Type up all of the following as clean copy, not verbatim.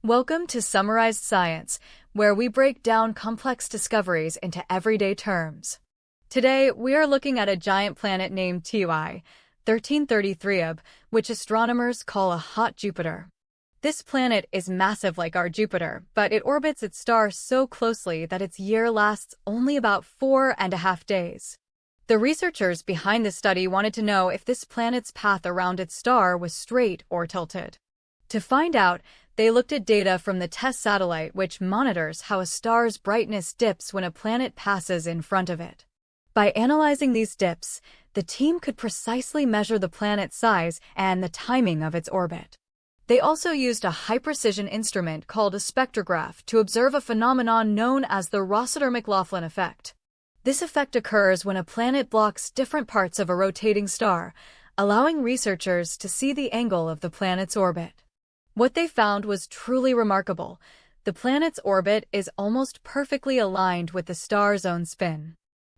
Welcome to Summarized Science, where we break down complex discoveries into everyday terms. Today, we are looking at a giant planet named TOI-1333Ab, which astronomers call a hot Jupiter. This planet is massive like our Jupiter, but it orbits its star so closely that its year lasts only about 4.5 days. The researchers behind the study wanted to know if this planet's path around its star was straight or tilted. To find out, they looked at data from the TESS satellite, which monitors how a star's brightness dips when a planet passes in front of it. By analyzing these dips, the team could precisely measure the planet's size and the timing of its orbit. They also used a high-precision instrument called a spectrograph to observe a phenomenon known as the Rossiter-McLaughlin effect. This effect occurs when a planet blocks different parts of a rotating star, allowing researchers to see the angle of the planet's orbit. What they found was truly remarkable. The planet's orbit is almost perfectly aligned with the star's own spin.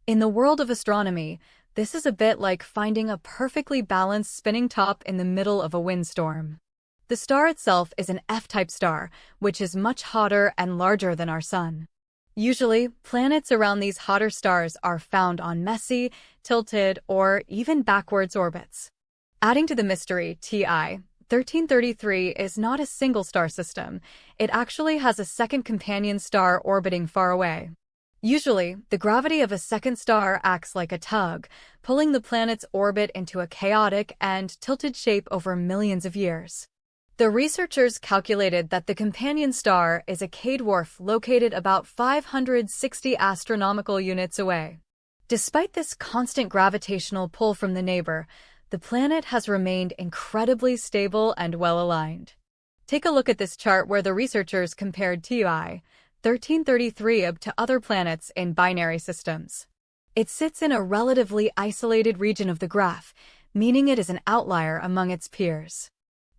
In the world of astronomy, this is a bit like finding a perfectly balanced spinning top in the middle of a windstorm. The star itself is an F-type star, which is much hotter and larger than our Sun. Usually, planets around these hotter stars are found on messy, tilted, or even backwards orbits. Adding to the mystery, TI-1333 is not a single star system. It actually has a second companion star orbiting far away. Usually, the gravity of a second star acts like a tug, pulling the planet's orbit into a chaotic and tilted shape over millions of years. The researchers calculated that the companion star is a K-dwarf located about 560 astronomical units away. Despite this constant gravitational pull from the neighbor, the planet has remained incredibly stable and well-aligned. Take a look at this chart where the researchers compared TOI-1333Ab to other planets in binary systems. It sits in a relatively isolated region of the graph, meaning it is an outlier among its peers.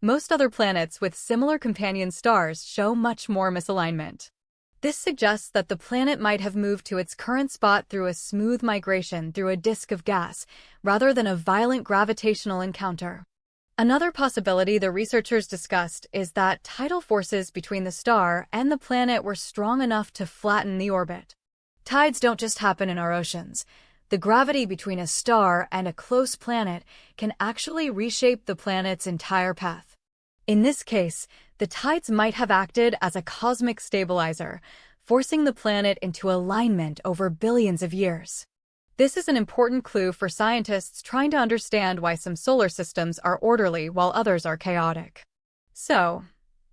Most other planets with similar companion stars show much more misalignment. This suggests that the planet might have moved to its current spot through a smooth migration through a disk of gas, rather than a violent gravitational encounter. Another possibility the researchers discussed is that tidal forces between the star and the planet were strong enough to flatten the orbit. Tides don't just happen in our oceans. The gravity between a star and a close planet can actually reshape the planet's entire path. In this case, the tides might have acted as a cosmic stabilizer, forcing the planet into alignment over billions of years. This is an important clue for scientists trying to understand why some solar systems are orderly while others are chaotic. So,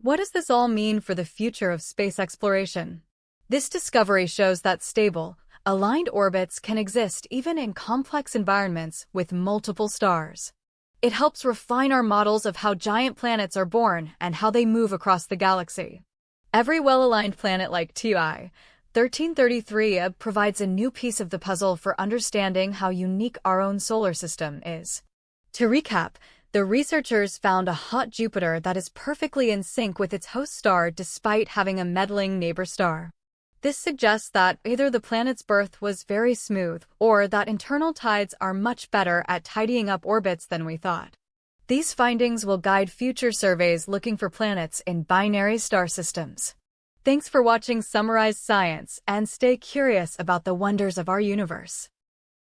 what does this all mean for the future of space exploration? This discovery shows that stable, aligned orbits can exist even in complex environments with multiple stars. It helps refine our models of how giant planets are born and how they move across the galaxy. Every well-aligned planet like TOI-1333Ab provides a new piece of the puzzle for understanding how unique our own solar system is. To recap, the researchers found a hot Jupiter that is perfectly in sync with its host star despite having a meddling neighbor star. This suggests that either the planet's birth was very smooth or that internal tides are much better at tidying up orbits than we thought. These findings will guide future surveys looking for planets in binary star systems. Thanks for watching Summarized Science, and stay curious about the wonders of our universe.